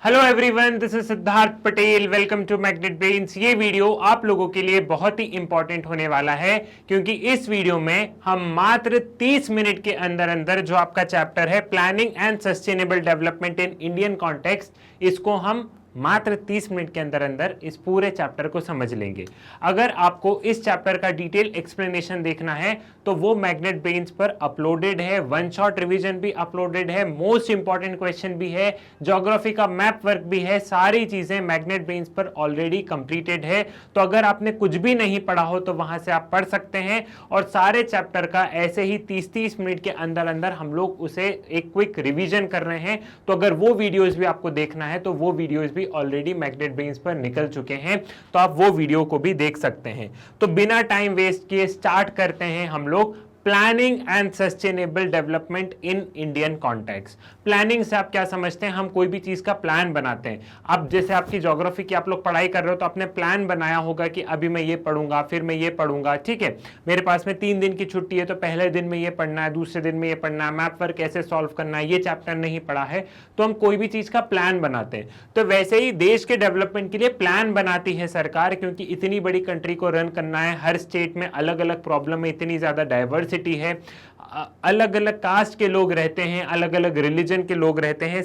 Hello everyone, this is Siddharth Patel. Welcome to magnet brains. ये video आप लोगों के लिए बहुत ही इंपॉर्टेंट होने वाला है क्योंकि इस वीडियो में हम मात्र 30 मिनट के अंदर अंदर जो आपका चैप्टर है planning and sustainable development in Indian context, इसको हम मात्र 30 मिनट के अंदर अंदर इस पूरे चैप्टर को समझ लेंगे। अगर आपको इस चैप्टर का डिटेल एक्सप्लेनेशन देखना है तो वो मैग्नेट ब्रेन्स पर अपलोडेड है, वन शॉट रिवीजन भी अपलोडेड है, मोस्ट इंपॉर्टेंट क्वेश्चन भी है, ज्योग्राफी का मैप वर्क भी है, सारी चीजें मैग्नेट ब्रेन्स पर ऑलरेडी कंप्लीटेड है। तो अगर आपने कुछ भी नहीं पढ़ा हो तो वहां से आप पढ़ सकते हैं और सारे चैप्टर का ऐसे ही 30-30 मिनट के अंदर अंदर हम लोग उसे एक क्विक रिवीजन कर रहे हैं। तो अगर वो वीडियोज भी आपको देखना है तो वो वीडियोज भी ऑलरेडी मैग्नेट ब्रेन्स पर निकल चुके हैं, तो आप वो वीडियो को भी देख सकते हैं। तो बिना टाइम वेस्ट किए स्टार्ट करते हैं हम लोग planning and sustainable development in Indian context. Planning से आप क्या समझते हैं? हम कोई भी चीज का प्लान बनाते हैं। अब जैसे आपकी ज्योग्राफी की आप लोग पढ़ाई कर रहे हो तो आपने प्लान बनाया होगा कि अभी मैं ये पढ़ूंगा, फिर मैं ये पढ़ूंगा, ठीक है। मेरे पास में 3 दिन की छुट्टी है तो पहले दिन में ये पढ़ना है, दूसरे दिन में ये पढ़ना है, मैप वर्क कैसे सॉल्व करना है, ये चैप्टर नहीं पढ़ा है। तो हम कोई भी चीज का प्लान बनाते हैं। तो वैसे ही देश के डेवलपमेंट के लिए प्लान बनाती है सरकार, क्योंकि इतनी बड़ी कंट्री को रन करना है, हर स्टेट में अलग अलग प्रॉब्लम है, इतनी ज्यादा डाइवर्सिटी है, अलग अलग कास्ट के लोग रहते हैं, अलग अलग रिलीजन के लोग रहते हैं,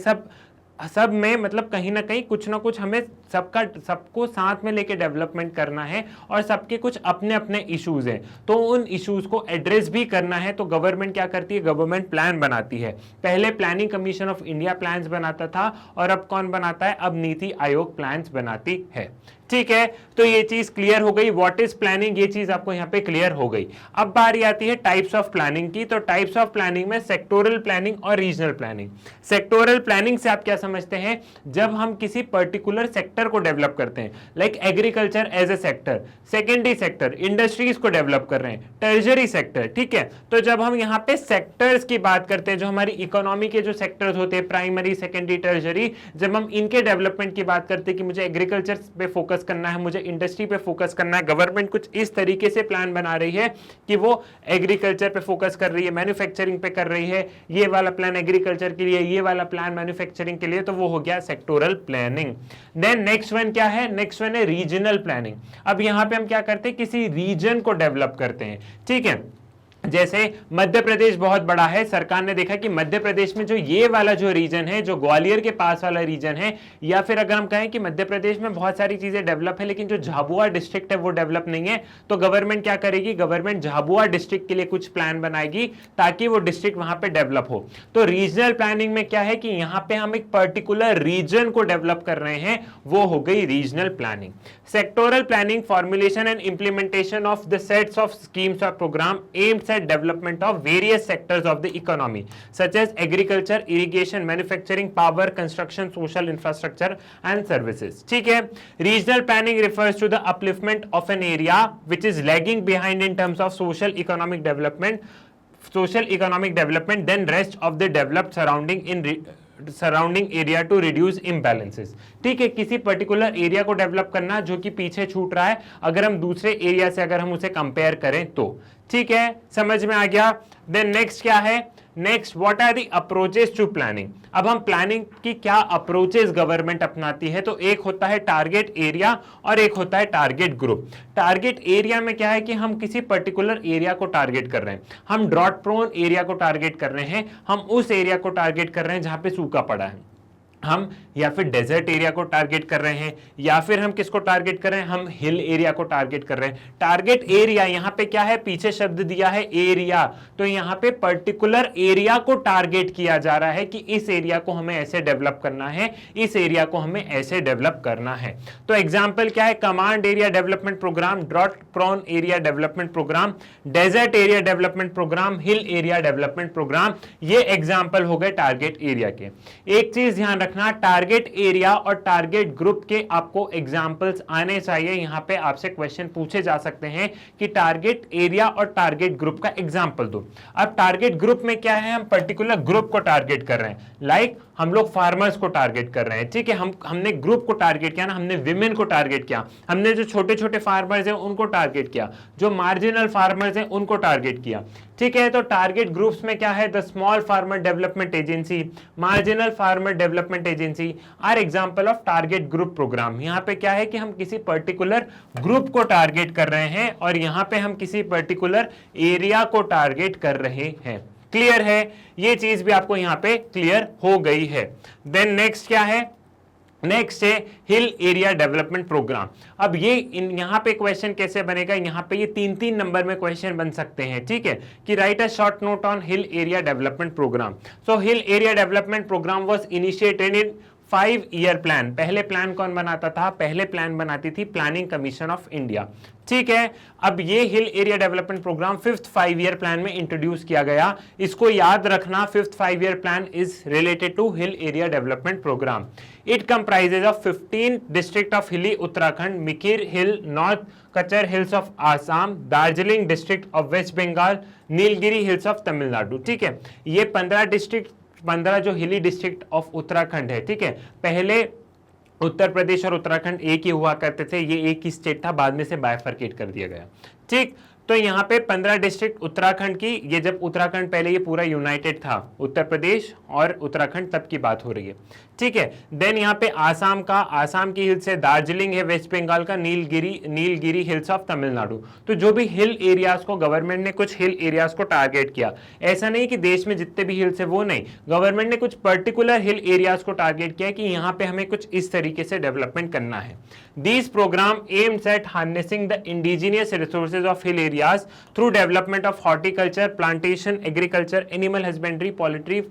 सब में मतलब कहीं ना कहीं कुछ ना कुछ हमें सबको साथ में लेके डेवलपमेंट करना है और सबके कुछ अपने अपने इश्यूज हैं। तो उन इश्यूज को एड्रेस भी करना है। तो गवर्नमेंट क्या करती है? गवर्नमेंट प्लान बनाती है। पहले planning commission of India plans बनाता था और अब कौन बनाता है? अब नीति आयोग प्लान्स बनाती है, ठीक है। तो ये चीज क्लियर हो गई, व्हाट इज प्लानिंग, ये चीज आपको यहाँ पे क्लियर हो गई। अब बारी आती है टाइप्स ऑफ प्लानिंग की। तो टाइप्स ऑफ प्लानिंग में सेक्टोरल प्लानिंग और रीजनल प्लानिंग। सेक्टोरल प्लानिंग से आप क्या समझते हैं? जब हम किसी पर्टिकुलर सेक्टर को डेवलप करते हैं, like agriculture as a sector, secondary sector, industries को डेवलप कर रहे हैं, टर्जरी सेक्टर, ठीक है। तो जब हम यहाँ पे सेक्टर्स की बात करते हैं, जो हमारी इकोनॉमी के जो सेक्टर्स होते हैं, प्राइमरी, सेकेंडरी, टर्जरी, जब हम इनके डेवलपमेंट की बात करते हैं कि मुझे एग्रीकल्चर पे फोकस करना है, मुझे इंडस्ट्री पे फोकस करना है, गवर्नमेंट कुछ इस तरीके से प्लान बना रही है कि वो एग्रीकल्चर पे फोकस कर रही है, मैन्युफैक्चरिंग पे कर रही है, ये वाला प्लान एग्रीकल्चर के लिए, ये वाला प्लान मैन्युफैक्चरिंग के लिए, तो वो हो गया sectoral planning. Then next one क्या है? नेक्स्ट वन है रीजनल प्लानिंग। अब यहां पे हम क्या करते हैं? किसी रीजन को डेवलप करते हैं, ठीक है। जैसे मध्य प्रदेश बहुत बड़ा है, सरकार ने देखा कि मध्य प्रदेश में जो ये वाला जो रीजन है, जो ग्वालियर के पास वाला रीजन है, या फिर अगर हम कहें कि मध्य प्रदेश में बहुत सारी चीजें डेवलप है लेकिन जो झाबुआ डिस्ट्रिक्ट है वो डेवलप नहीं है, तो गवर्नमेंट क्या करेगी? गवर्नमेंट झाबुआ डिस्ट्रिक्ट के लिए कुछ प्लान बनाएगी ताकि वो डिस्ट्रिक्ट वहां पे डेवलप हो। तो रीजनल प्लानिंग में क्या है कि यहाँ पे हम एक पर्टिकुलर रीजन को डेवलप कर रहे हैं, वो हो गई regional planning. Sectoral planning, formulation and implementation of the sets of schemes और program aimed at development of various sectors of the economy such as agriculture, irrigation, manufacturing, power, construction, social infrastructure and services, ठीक है। Regional planning refers to the upliftment of an area which is lagging behind in terms of social economic development than rest of the developed surrounding area to reduce imbalances, ठीक है। किसी particular area को develop करना जो कि पीछे छूट रहा है, अगर हम दूसरे एरिया से अगर हम उसे कंपेयर करें तो, ठीक है, समझ में आ गया। देन नेक्स्ट क्या है? Next, what are the approaches to planning. अब हम प्लानिंग की क्या अप्रोचेस गवर्नमेंट अपनाती है, तो एक होता है टारगेट एरिया और एक होता है टारगेट ग्रुप। टारगेट एरिया में क्या है कि हम किसी पर्टिकुलर एरिया को टारगेट कर रहे हैं, हम ड्रॉट प्रोन एरिया को टारगेट कर रहे हैं, हम उस एरिया को टारगेट कर रहे हैं जहां पे सूखा पड़ा है, हम या फिर डेजर्ट एरिया को टारगेट कर रहे हैं, या फिर हम किसको टारगेट कर रहे हैं? हम हिल एरिया को टारगेट कर रहे हैं। टारगेट एरिया यहां पे क्या है? पीछे शब्द दिया है एरिया, तो यहां पे पर्टिकुलर एरिया को टारगेट किया जा रहा है कि इस एरिया को हमें ऐसे डेवलप करना है, इस एरिया को हमें ऐसे डेवलप करना है। तो एग्जाम्पल क्या है? Command area development programme, drought prone area development programme, desert area development programme, hill area development programme, ये एग्जाम्पल हो गए टारगेट एरिया के। एक चीज ध्यान रखना, टारगेट एरिया और टारगेट ग्रुप के आपको एग्जांपल्स आने चाहिए। यहां पे आपसे क्वेश्चन पूछे जा सकते हैं कि टारगेट एरिया और टारगेट ग्रुप का एग्जांपल दो। अब टारगेट ग्रुप में क्या है? हम पर्टिकुलर ग्रुप को टारगेट कर रहे हैं, लाइक हम लोग फार्मर्स को टारगेट कर रहे हैं, ठीक है। हमने ग्रुप को टारगेट किया ना, हमने विमेन को टारगेट किया, हमने जो छोटे छोटे फार्मर्स हैं उनको टारगेट किया, जो मार्जिनल फार्मर्स हैं उनको टारगेट किया, ठीक है। तो टारगेट ग्रुप्स में क्या है, the small farmer development agency, marginal farmer development agency are example of target group programme. यहाँ पे क्या है कि हम किसी पर्टिकुलर ग्रुप को टारगेट कर रहे हैं और यहाँ पे हम किसी पर्टिकुलर एरिया को टारगेट कर रहे हैं। क्लियर है, ये चीज भी आपको यहाँ पे क्लियर हो गई है। देन नेक्स्ट क्या है, नेक्स्ट है हिल एरिया डेवलपमेंट प्रोग्राम। अब ये यहाँ पे क्वेश्चन कैसे बनेगा, यहाँ पे ये 3-3 नंबर में क्वेश्चन बन सकते हैं, ठीक है, कि write a short note on hill area development programme. So hill area development programme was initiated in 5-year plan. पहले प्लान कौन बनाता था, पहले प्लान बनाती थी प्लानिंग कमीशन ऑफ इंडिया, ठीक है। अब ये hill area development programme 5th 5-year plan में इंट्रोड्यूस किया गया। इसको याद रखना, 5th 5-year plan is related to hill area development programme. It comprises of 15 district of hilly Uttarakhand, Mikir Hill North, Cachar Hills of Assam, Darjeeling district of West Bengal, Nilgiri Hills of Tamil Nadu, ठीक है। ये 15 district, 15 जो हिली डिस्ट्रिक्ट ऑफ उत्तराखंड है, ठीक है। पहले उत्तर प्रदेश और उत्तराखंड एक ही हुआ करते थे, ये एक ही स्टेट था, बाद में से बायफर्केट कर दिया गया, ठीक। तो यहाँ पे 15 डिस्ट्रिक्ट उत्तराखंड की, ये जब उत्तराखंड पहले ये पूरा यूनाइटेड था, उत्तर प्रदेश और उत्तराखंड, तब की बात हो रही है, ठीक है। देन यहाँ पे आसाम का, आसाम की हिल्स है, दार्जिलिंग है वेस्ट बंगाल का, नीलगिरी हिल्स ऑफ तमिलनाडु। तो जो भी हिल एरियाज को गवर्नमेंट ने कुछ हिल एरियाज को टारगेट किया, ऐसा नहीं कि देश में जितने भी हिल्स है वो नहीं, गवर्नमेंट ने कुछ पर्टिकुलर हिल एरियाज को टारगेट किया कि यहाँ पे हमें कुछ इस तरीके से डेवलपमेंट करना है। These program aims at harnessing the indigenous resources of hill areas through development of horticulture, plantation, agriculture, animal husbandry, poultry,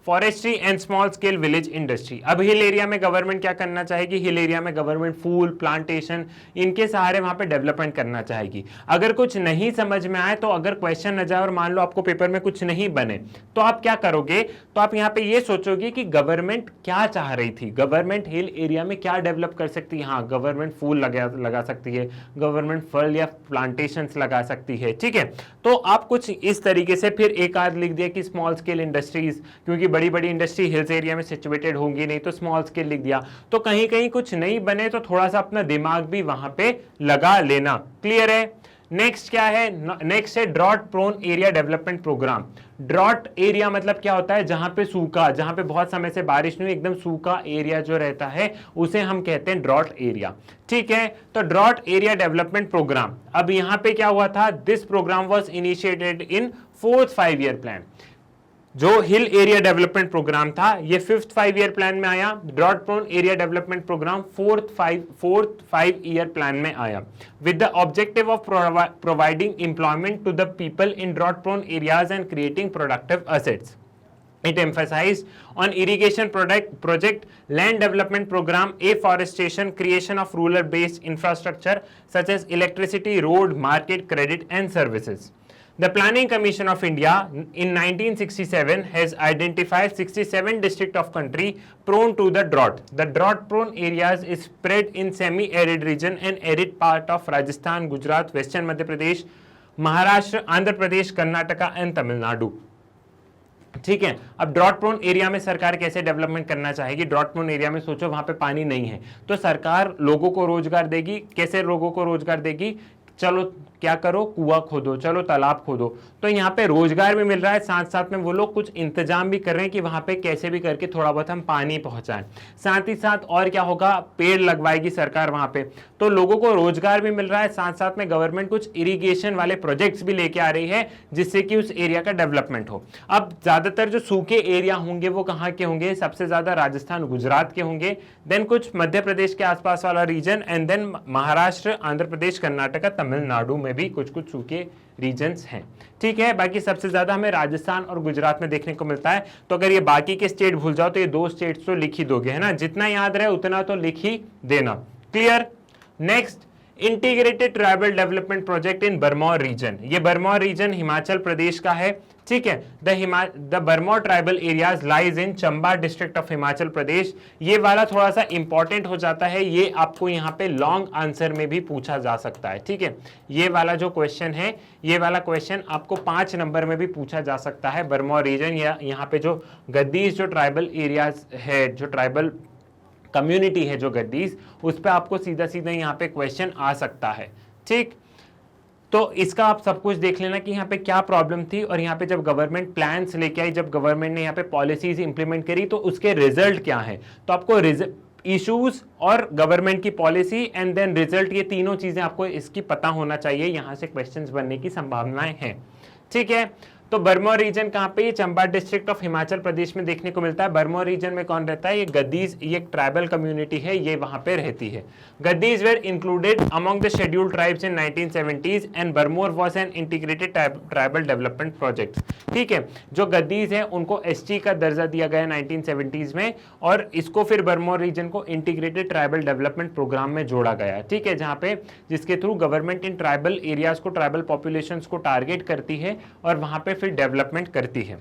forestry and small scale village industry. अब हिल एरिया में गवर्नमेंट क्या करना चाहेगी, हिल एरिया में government फूल plantation इनके सहारे वहां पे डेवलपमेंट करना चाहेगी। अगर कुछ नहीं समझ में आए, तो अगर क्वेश्चन न जाए और मान लो आपको पेपर में कुछ नहीं बने, तो आप क्या करोगे, तो आप यहाँ पे ये सोचोगे कि गवर्नमेंट क्या चाह रही थी, गवर्नमेंट हिल एरिया में क्या डेवलप कर सकती है। हाँ, गवर्नमेंट फूल लगा सकती है, गवर्नमेंट फल या प्लांटेशन लगा सकती है, ठीक है। तो आप कुछ इस तरीके से, फिर एक आध लिख दिया कि स्मॉल स्केल इंडस्ट्रीज, क्योंकि बड़ी बड़ी इंडस्ट्री हिल्स एरिया में सिचुएटेड होंगी नहीं, तो स्मॉल स्केल लिख दिया। तो कहीं कहीं कुछ नहीं बने तो थोड़ा सा अपना दिमाग भी वहां पे लगा लेना। क्लियर है। नेक्स्ट क्या है, नेक्स्ट है drought prone area development programme. Drought area मतलब क्या होता है, जहां पे सूखा, जहां पे बहुत समय से बारिश नहीं, एकदम सूखा एरिया जो रहता है उसे हम कहते हैं ड्रॉट एरिया, ठीक है। तो ड्रॉट एरिया डेवलपमेंट प्रोग्राम, अब यहां पे क्या हुआ था, this programme was initiated in 4th 5-year plan. जो हिल एरिया डेवलपमेंट प्रोग्राम था ये 5th 5-year प्लान में आया। Drought prone area development programme 4th 5-year plan में आया, with the objective of providing employment to the people in drought prone areas and creating productive assets. It emphasized on irrigation project, land development program, afforestation, creation of rural-based infrastructure such as electricity, road, market, credit, and services. The Planning Commission of India in 1967 has identified 67 districts of country prone to the drought. The drought-prone areas is spread in semi-arid region and arid part of Rajasthan, Gujarat, Western Madhya Pradesh, Maharashtra, Andhra Pradesh, Karnataka, and Tamil Nadu. ठीक है। अब drought prone area में सरकार कैसे development करना चाहेगी, drought prone area में सोचो वहां पे पानी नहीं है, तो सरकार लोगों को रोजगार देगी। कैसे लोगों को रोजगार देगी, चलो क्या करो, कुआं खोदो, चलो तालाब खोदो। तो यहाँ पे रोजगार भी मिल रहा है, साथ साथ में वो लोग कुछ इंतजाम भी कर रहे हैं कि वहां पे कैसे भी करके थोड़ा बहुत हम पानी पहुंचाएं। साथ ही साथ और क्या होगा, पेड़ लगवाएगी सरकार वहां पे, तो लोगों को रोजगार भी मिल रहा है। साथ साथ में गवर्नमेंट कुछ इरिगेशन वाले प्रोजेक्ट्स भी लेके आ रही है जिससे कि उस एरिया का डेवलपमेंट हो। अब ज्यादातर जो सूखे एरिया होंगे वो कहाँ के होंगे, सबसे ज्यादा राजस्थान गुजरात के होंगे, देन कुछ मध्य प्रदेश के आसपास वाला region, and then Maharashtra, Andhra Pradesh, Karnataka, Tamil Nadu में भी कुछ कुछ सूखे रीजन्स हैं, ठीक है। बाकी सबसे ज्यादा हमें राजस्थान और गुजरात में देखने को मिलता है। तो अगर ये बाकी के स्टेट भूल जाओ तो ये 2 स्टेट्स तो लिख ही दोगे, है ना, जितना याद रहे उतना तो लिख ही देना। Clear. Next, integrated tribal development project in Bharmour region. ये बरमौर रीजन हिमाचल प्रदेश का है, ठीक है। The Bharmour tribal areas lies in Chamba district of Himachal Pradesh. ये वाला थोड़ा सा इंपॉर्टेंट हो जाता है, ये आपको यहाँ पे लॉन्ग आंसर में भी पूछा जा सकता है, ठीक है। ये वाला जो क्वेश्चन है, ये वाला क्वेश्चन आपको 5 नंबर में भी पूछा जा सकता है। बरमौर रीजन या यहाँ पे जो गद्दीज जो ट्राइबल एरियाज है, जो ट्राइबल कम्युनिटी है जो गद्दीज, उस पर आपको सीधा सीधा यहाँ पे क्वेश्चन आ सकता है, ठीक। तो इसका आप सब कुछ देख लेना कि यहाँ पे क्या प्रॉब्लम थी, और यहाँ पे जब गवर्नमेंट प्लान्स लेके आई, जब गवर्नमेंट ने यहाँ पे पॉलिसीज इंप्लीमेंट करी, तो उसके रिजल्ट क्या है। तो आपको इश्यूज और गवर्नमेंट की पॉलिसी एंड देन रिजल्ट, ये तीनों चीजें आपको इसकी पता होना चाहिए, यहाँ से क्वेश्चंस बनने की संभावनाएं हैं, ठीक है। तो बरमौर रीजन कहाँ पे, ये चंबा डिस्ट्रिक्ट ऑफ हिमाचल प्रदेश में देखने को मिलता है। बरमौर रीजन में कौन रहता है, ये गद्दीज, ये एक ट्राइबल कम्युनिटी है, ये वहां पे रहती है। Gaddis were included among the scheduled tribes in 1970s and Bharmour was an integrated tribal development project, ठीक है। जो गद्दीज है उनको एसटी का दर्जा दिया गया 1970s में, और इसको फिर बरमौर रीजन को इंटीग्रेटेड ट्राइबल डेवलपमेंट प्रोग्राम में जोड़ा गया, ठीक है, जहां पे जिसके through government in tribal areas को, ट्राइबल पॉपुलेशंस को टारगेट करती है और वहां पे फिर डेवलपमेंट करती है।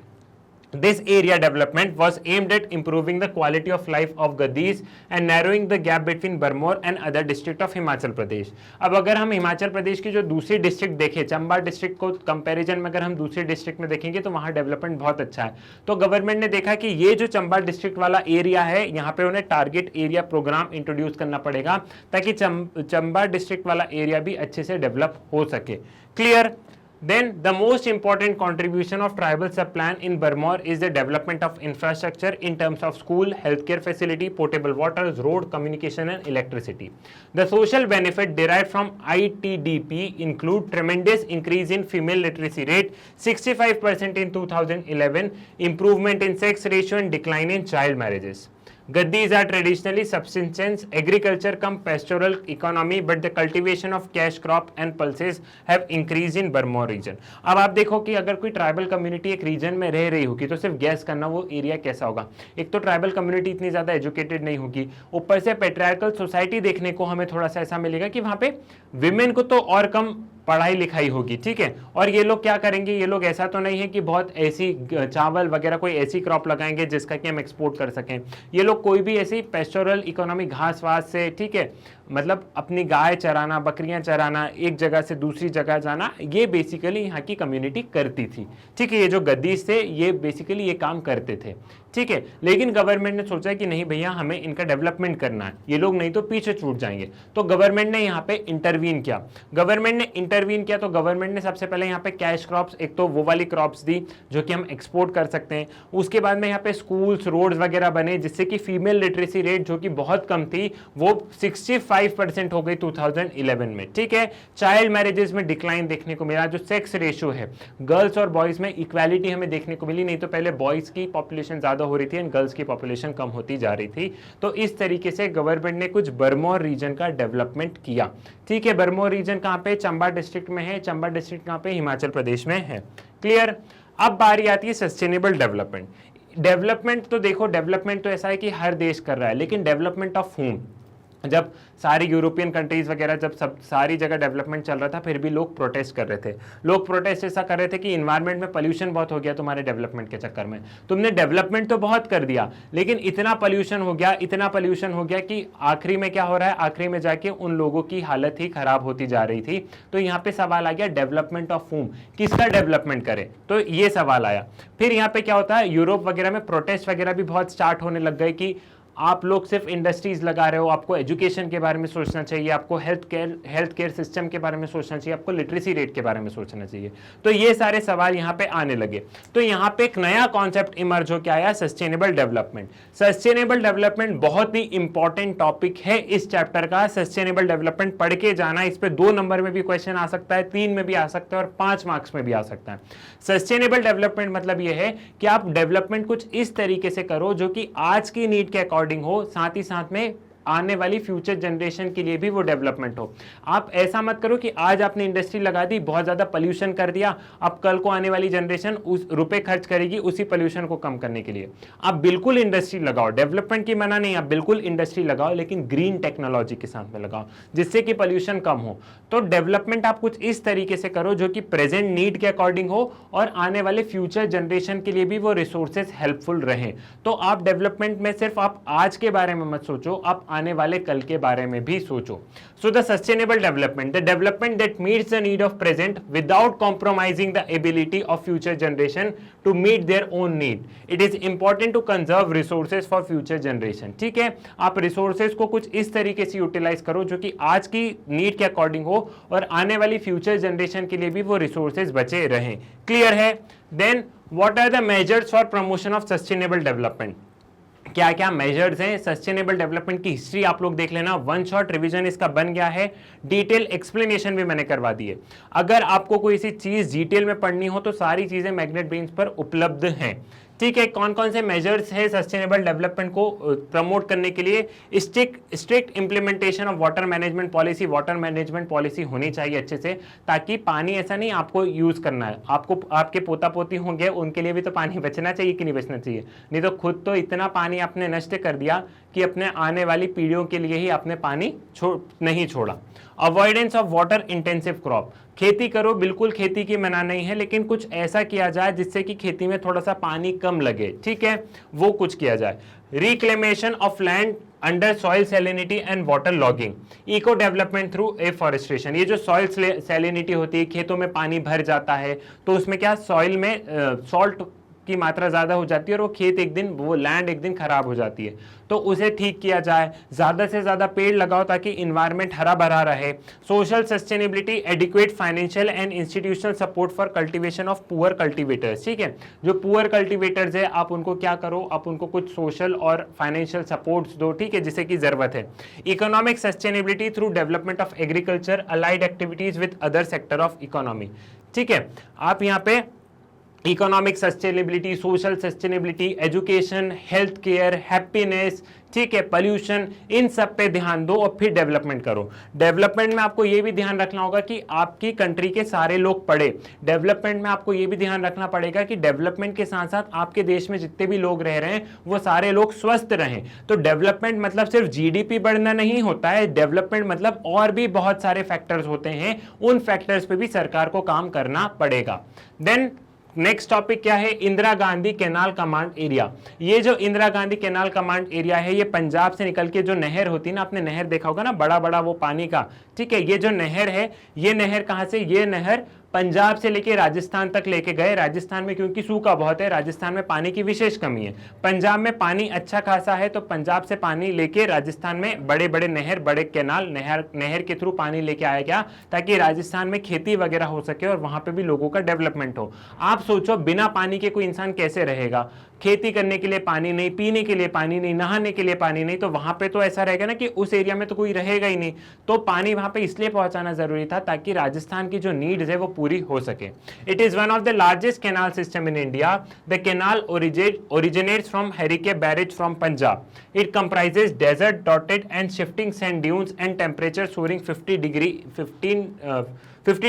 This area development was aimed at improving the quality of life of Gaddis and narrowing the gap between Barmor and other district of Himachal Pradesh. अब अगर हम हिमाचल प्रदेश की जो दूसरी डिस्ट्रिक्ट देखें, चंबा डिस्ट्रिक्ट को कंपैरिजन में अगर हम दूसरी डिस्ट्रिक्ट में देखेंगे तो वहां डेवलपमेंट बहुत अच्छा है। तो गवर्नमेंट ने देखा कि ये जो चंबा डिस्ट्रिक्ट वाला एरिया है, यहाँ पे उन्हें टारगेट एरिया प्रोग्राम इंट्रोड्यूस करना पड़ेगा ताकि चंबा डिस्ट्रिक्ट वाला एरिया भी अच्छे से डेवलप हो सके। Clear. Then the most important contribution of tribal sub-plan in Barmor is the development of infrastructure in terms of school, healthcare facility, potable water, road, communication and electricity. The social benefit derived from ITDP include tremendous increase in female literacy rate, 65% in 2011, improvement in sex ratio and decline in child marriages. Gaddis are traditionally subsistence agriculture cum pastoral economy, but the cultivation of cash crop and pulses have increased in Barmor region. अब आप देखो कि अगर कोई tribal community एक reason में रह रही होगी तो सिर्फ गैस करना वो एरिया कैसा होगा। एक तो ट्राइबल कम्युनिटी इतनी ज्यादा एजुकेटेड नहीं होगी, ऊपर से पेट्रियार्कल सोसाइटी देखने को हमें थोड़ा सा ऐसा मिलेगा कि वहां पे विमेन को तो और कम पढ़ाई लिखाई होगी, ठीक है। और ये लोग क्या करेंगे, ये लोग ऐसा तो नहीं है कि बहुत ऐसी चावल वगैरह कोई ऐसी क्रॉप लगाएंगे जिसका कि हम एक्सपोर्ट कर सकें। ये लोग कोई भी ऐसी पेस्टोरल इकोनॉमी, घास वास से, ठीक है, मतलब अपनी गाय चराना, बकरियां चराना, एक जगह से दूसरी जगह जाना, ये बेसिकली यहाँ की कम्युनिटी करती थी, ठीक है। ये जो गद्दीस थे ये बेसिकली ये काम करते थे, ठीक है। लेकिन गवर्नमेंट ने सोचा कि नहीं भैया, हमें इनका डेवलपमेंट करना है, ये लोग नहीं तो पीछे छूट जाएंगे। तो गवर्नमेंट ने यहाँ पे इंटरवीन किया। तो गवर्नमेंट ने सबसे पहले यहाँ पे कैश क्रॉप्स, एक तो वो वाली क्रॉप्स दी जो कि हम एक्सपोर्ट कर सकते हैं। उसके बाद में यहाँ पे स्कूल्स, रोड्स वगैरह बने, जिससे कि फीमेल लिटरेसी रेट जो कि बहुत कम थी वो 65% हो गई 2011 में, ठीक है। चाइल्ड मैरिजेस में डिक्लाइन देखने को मिला। जो सेक्स रेशियो है, गर्ल्स और बॉयज में इक्वालिटी हमें देखने को मिली, नहीं तो पहले बॉयज की पॉपुलेशन ज्यादा हो रही थी एंड गर्ल्स की पॉपुलेशन कम होती जा रही थी। तो इस तरीके से गवर्नमेंट ने कुछ बरमौर रीजन का डेवलपमेंट किया, ठीक है। बरमौर रीजन कहां पे, चंबा डिस्ट्रिक्ट में है। चंबा डिस्ट्रिक्ट कहां पे, हिमाचल प्रदेश में है। क्लियर। अब बारी आती है सस्टेनेबल डेवलपमेंट। डेवलपमेंट तो देखो, डेवलपमेंट तो ऐसा है कि हर देश कर रहा है, लेकिन डेवलपमेंट ऑफ होम, जब सारी यूरोपियन कंट्रीज वगैरह जब सब सारी जगह डेवलपमेंट चल रहा था, फिर भी लोग प्रोटेस्ट कर रहे थे। लोग प्रोटेस्ट ऐसा कर रहे थे कि इन्वायरमेंट में पोल्यूशन बहुत हो गया तुम्हारे डेवलपमेंट के चक्कर में। तुमने डेवलपमेंट तो बहुत कर दिया, लेकिन इतना पोल्यूशन हो गया कि आखिरी में क्या हो रहा है, आखिरी में जाके उन लोगों की हालत ही खराब होती जा रही थी। तो यहाँ पे सवाल आ गया डेवलपमेंट ऑफ होम, किसका डेवलपमेंट करे, तो ये सवाल आया। फिर यहाँ पे क्या होता है, यूरोप वगैरह में प्रोटेस्ट वगैरह भी बहुत स्टार्ट होने लग गए कि आप लोग सिर्फ इंडस्ट्रीज लगा रहे हो, आपको एजुकेशन के बारे में सोचना चाहिए, आपको हेल्थ केयर सिस्टम के बारे में सोचना चाहिए, आपको लिटरेसी रेट के बारे में सोचना चाहिए। तो ये सारे सवाल यहाँ पे आने लगे। तो यहाँ पे एक नया कॉन्सेप्ट इमर्ज होकर आया, सस्टेनेबल डेवलपमेंट। सस्टेनेबल डेवलपमेंट बहुत ही इंपॉर्टेंट टॉपिक है इस चैप्टर का। सस्टेनेबल डेवलपमेंट पढ़ के जाना, इस पे 2 नंबर में भी क्वेश्चन आ सकता है, 3 में भी आ सकता है और 5 मार्क्स में भी आ सकता है। सस्टेनेबल डेवलपमेंट मतलब ये है कि आप डेवलपमेंट कुछ इस तरीके से करो जो कि आज की नीड के अकॉर्डिंग हो, साथ ही साथ में आने वाली फ्यूचर जनरेशन के लिए भी वो डेवलपमेंट हो। आप ऐसा मत करो कि आज आपने इंडस्ट्री लगा दी, बहुत ज्यादा पोल्यूशन कर दिया, अब कल को आने वाली जनरेशन उस रुपए खर्च करेगी उसी पोल्यूशन को कम करने के लिए। आप बिल्कुल इंडस्ट्री लगाओ, डेवलपमेंट की मना नहीं, आप बिल्कुल इंडस्ट्री लगाओ, लेकिन ग्रीन टेक्नोलॉजी के साथ में लगाओ जिससे कि पोल्यूशन कम हो। तो डेवलपमेंट आप कुछ इस तरीके से करो जो कि प्रेजेंट नीड के अकॉर्डिंग हो और आने वाले फ्यूचर जनरेशन के लिए भी वो रिसोर्सेज हेल्पफुल रहें। तो आप डेवलपमेंट में सिर्फ आप आज के बारे में मत सोचो, आप आने वाले कल के बारे में भी सोचो। So the sustainable development, the development that meets the need of present without compromising the ability of future generation to meet their own need. It is important to conserve resources for future generation. ठीक है, आप resources को कुछ इस तरीके से utilise करो जो कि आज की नीड के अकॉर्डिंग हो और आने वाली फ्यूचर जनरेशन के लिए भी वो रिसोर्सेज बचे रहें। क्लियर है? Then what are the measures for promotion of sustainable development? क्या क्या मेजर्स हैं सस्टेनेबल डेवलपमेंट की? हिस्ट्री आप लोग देख लेना, वन शॉट रिवीजन इसका बन गया है, डिटेल एक्सप्लेनेशन भी मैंने करवा दी है। अगर आपको कोई सी चीज डिटेल में पढ़नी हो तो सारी चीजें मैग्नेट ब्रेन्स पर उपलब्ध हैं। ठीक है, कौन कौन से मेजर्स है सस्टेनेबल डेवलपमेंट को प्रमोट करने के लिए? Strict implementation of water management policy, water management policy होनी चाहिए अच्छे से, ताकि पानी ऐसा नहीं आपको यूज करना है, आपको आपके पोता पोती होंगे उनके लिए भी तो पानी बचना चाहिए कि नहीं बचना चाहिए? नहीं तो खुद तो इतना पानी आपने नष्ट कर दिया कि अपने आने वाली पीढ़ियों के लिए ही आपने पानी नहीं छोड़ा। Avoidance of water intensive crop, खेती करो, बिल्कुल खेती की मना नहीं है, लेकिन कुछ ऐसा किया जाए जिससे कि खेती में थोड़ा सा पानी कम लगे। ठीक है, वो कुछ किया जाए। Reclamation of land under soil salinity and water logging, eco development through afforestation. ये जो सॉइल सैलिनिटी होती है, खेतों में पानी भर जाता है तो उसमें क्या सॉइल में सॉल्ट की मात्रा ज्यादा हो जाती है और वो खेत एक दिन, वो लैंड एक दिन खराब हो जाती है, तो उसे ठीक किया जाए। ज्यादा से ज्यादा पेड़ लगाओ ताकि इन्वायरमेंट हरा भरा रहे। Social sustainability, adequate financial and institutional support for cultivation of poor cultivators. ठीक है, जो पुअर कल्टीवेटर्स है आप उनको क्या करो, आप उनको कुछ सोशल और फाइनेंशियल सपोर्ट्स दो, ठीक है, जिसे की जरूरत है। Economic sustainability through development of agriculture, allied activities with other sector of economy. ठीक है, आप यहाँ पे economic sustainability, social sustainability, education, health care, happiness, ठीक है, पोल्यूशन, इन सब पे ध्यान दो और फिर डेवलपमेंट करो। डेवलपमेंट में आपको ये भी ध्यान रखना होगा कि आपकी कंट्री के सारे लोग पढ़े। डेवलपमेंट में आपको ये भी ध्यान रखना पड़ेगा कि डेवलपमेंट के साथ साथ आपके देश में जितने भी लोग रह रहे हैं वो सारे लोग स्वस्थ रहें। तो डेवलपमेंट मतलब सिर्फ जीडीपी बढ़ना नहीं होता है, डेवलपमेंट मतलब और भी बहुत सारे फैक्टर्स होते हैं, उन फैक्टर्स पे भी सरकार को काम करना पड़ेगा। देन नेक्स्ट टॉपिक क्या है? Indira Gandhi canal command area. ये जो Indira Gandhi canal command area है, ये पंजाब से निकल के जो नहर होती है ना, आपने नहर देखा होगा ना, बड़ा बड़ा वो पानी का, ठीक है, ये जो नहर है, ये नहर कहां से? ये नहर पंजाब से लेके राजस्थान तक लेके गए। राजस्थान में क्योंकि सूखा बहुत है, राजस्थान में पानी की विशेष कमी है, पंजाब में पानी अच्छा खासा है, तो पंजाब से पानी लेके राजस्थान में बड़े बड़े नहर, बड़े कैनाल, नहर के थ्रू पानी लेके आया गया ताकि राजस्थान में खेती वगैरह हो सके और वहां पे भी लोगों का डेवलपमेंट हो। आप सोचो बिना पानी के कोई इंसान कैसे रहेगा? खेती करने के लिए पानी नहीं, पीने के लिए पानी नहीं, नहाने के लिए पानी नहीं, तो वहां पे तो ऐसा रहेगा ना कि उस एरिया में तो कोई रहेगा ही नहीं। तो पानी वहां पे इसलिए पहुंचाना जरूरी था ताकि राजस्थान की जो नीड्स है वो पूरी हो सके। It is one of the largest canal system in India. The canal originates from Harike Barrage from Punjab. It comprises desert dotted and shifting sand dunes and temperature soaring 50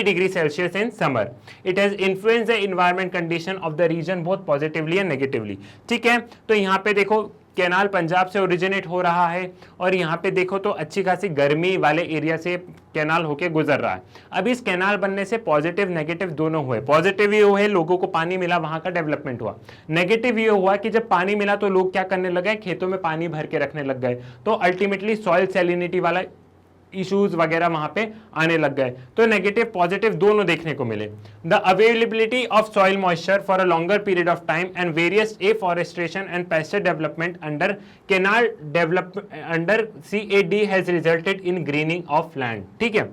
degrees Celsius in summer. It has influenced the environment condition of the region both positively and negatively. ठीक है, तो यहाँ पे देखो canal Punjab से originate हो रहा है और यहाँ पे देखो तो अच्छी खासी गर्मी वाले एरिया से कैनाल होके गुजर रहा है। अब इस कैनाल बनने से पॉजिटिव नेगेटिव दोनों हुए। पॉजिटिव ये हुए लोगों को पानी मिला, वहां का डेवलपमेंट हुआ। नेगेटिव ये हुआ कि जब पानी मिला तो लोग क्या करने लगे? खेतों में पानी भर के रखने लग गए, तो अल्टीमेटली सॉइल सैलिनिटी वाला इश्यूज वगैरह वहां पे आने लग गए। तो नेगेटिव पॉजिटिव दोनों देखने को मिले। The availability of soil moisture for a longer period of time and various afforestation and pasture development under canal under CAD has resulted in grinning of land. ठीक है,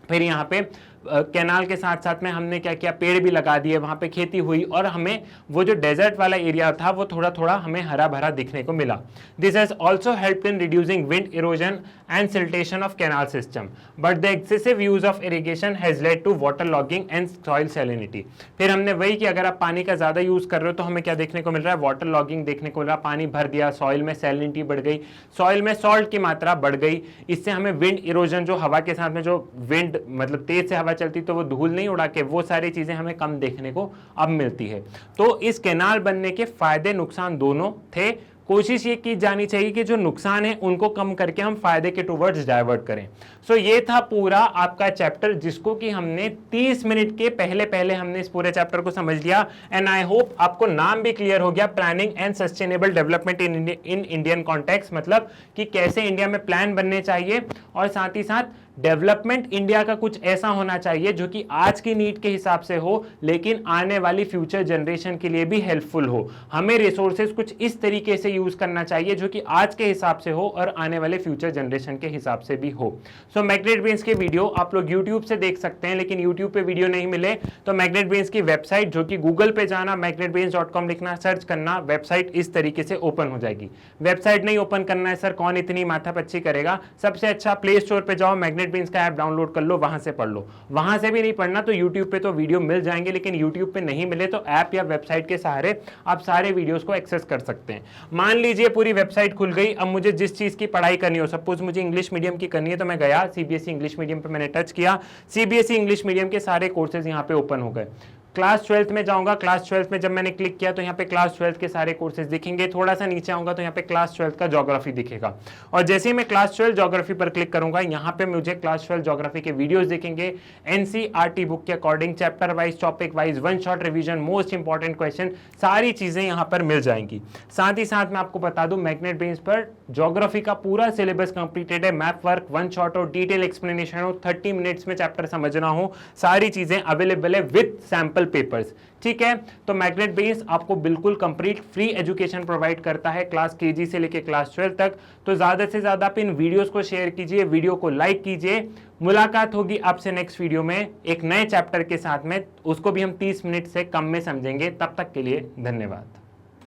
फिर यहाँ पे कैनाल के साथ साथ में हमने क्या किया? पेड़ भी लगा दिए, वहां पे खेती हुई और हमें वो जो डेजर्ट वाला एरिया था वो थोड़ा थोड़ा हमें हरा भरा दिखने को मिला। This has also helped in reducing wind erosion and siltation of canal system, but the excessive use of irrigation has led to water logging and soil salinity। फिर हमने वही कि अगर आप पानी का ज्यादा यूज कर रहे हो तो हमें क्या देखने को मिल रहा है, वाटर लॉगिंग देखने को मिल रहा है, पानी भर दिया, सॉइल में सैलिनिटी बढ़ गई, सॉइल में सॉल्ट की मात्रा बढ़ गई, इससे हमें विंड इरोजन, जो हवा के साथ में जो विंड मतलब तेज से हवा चलती तो वो धूल नहीं उड़ा के, वो सारी चीजें हमें कम देखने को अब मिलती है। तो इस कैनाल बनने के फायदे नुकसान दोनों थे। कोशिश ये की जानी चाहिए कि जो नुकसान है उनको कम करके हम फायदे के टुवर्ड्स डाइवर्ट करें। सो ये था पूरा आपका चैप्टर, जिसको कि हमने 30 मिनट के पहले पहले हमने इस पूरे चैप्टर को समझ लिया। एंड आई होप आपको नाम भी क्लियर हो गया, planning and sustainable development in Indian context, मतलब कि कैसे इंडिया में प्लान बनने चाहिए और साथ ही साथ डेवलपमेंट इंडिया का कुछ ऐसा होना चाहिए जो कि आज की नीड के हिसाब से हो लेकिन आने वाली फ्यूचर जनरेशन के लिए भी हेल्पफुल हो। हमें रिसोर्सेज कुछ इस तरीके से यूज करना चाहिए जो कि आज के हिसाब से हो और आने वाले फ्यूचर जनरेशन के हिसाब से भी हो। सो मैग्नेट ब्रेन्स के वीडियो आप लोग यूट्यूब से देख सकते हैं, लेकिन यूट्यूब पे वीडियो नहीं मिले तो मैग्नेट ब्रेन्स की वेबसाइट, जो कि गूगल पे जाना, magnetbrains.com लिखना, सर्च करना, वेबसाइट इस तरीके से ओपन हो जाएगी। वेबसाइट नहीं ओपन करना है सर, कौन इतनी माथापच्ची करेगा, सबसे अच्छा प्ले स्टोर पे जाओ, मैग्नेट ब्रेन्स का ऐप डाउनलोड कर लो, वहां से पढ़ लो। वहां से भी नहीं पढ़ना तो यूट्यूब पे तो वीडियो मिल जाएंगे, लेकिन यूट्यूब पे नहीं मिले तो ऐप या वेबसाइट के सहारे आप सारे वीडियोस को एक्सेस कर सकते हैं। मान लीजिए पूरी वेबसाइट खुल गई, अब मुझे जिस चीज की पढ़ाई करनी हो, सपोज मुझे इंग्लिश मीडियम की करनी है तो मैं गया सीबीएसई इंग्लिश मीडियम पे, मैंने टच किया, सीबीएसई इंग्लिश मीडियम के सारे कोर्सेज यहाँ पे ओपन हो गए। क्लास 12th में जाऊंगा, क्लास 12th में जब मैंने क्लिक किया तो यहाँ पे क्लास 12th के सारे कोर्सेज दिखेंगे। थोड़ा सा नीचे आऊंगा तो यहाँ पे क्लास 12th का ज्योग्राफी दिखेगा, और जैसे ही मैं क्लास 12 ज्योग्राफी पर क्लिक करूंगा यहाँ पे मुझे क्लास 12 ज्योग्राफी के वीडियोस दिखेंगे, एनसीईआरटी बुक के according, chapter wise, topic wise, one shot revision, most important question, सारी चीजें यहाँ पर मिल जाएंगी। साथ ही साथ मैं आपको बता दूं मैग्नेट ब्रेन्स पर ज्योग्राफी का पूरा सिलेबस कंप्लीटेड है, मैप वर्क, वन शॉट हो, डिटेल एक्सप्लेनेशन हो, 30 मिनट्स में चैप्टर समझना हो, सारी चीजें अवेलेबल है विद सैंपल पेपर्स। ठीक है, तो मैग्नेट ब्रेन्स आपको बिल्कुल कंप्लीट फ्री एजुकेशन प्रोवाइड करता है क्लास केजी से लेकर क्लास 12 तक। तो ज्यादा से ज्यादा आप इन वीडियोस को शेयर कीजिए, वीडियो को लाइक कीजिए। मुलाकात होगी आपसे नेक्स्ट वीडियो में एक नए चैप्टर के साथ में, उसको भी हम 30 मिनट से कम में समझेंगे। तब तक के लिए धन्यवाद।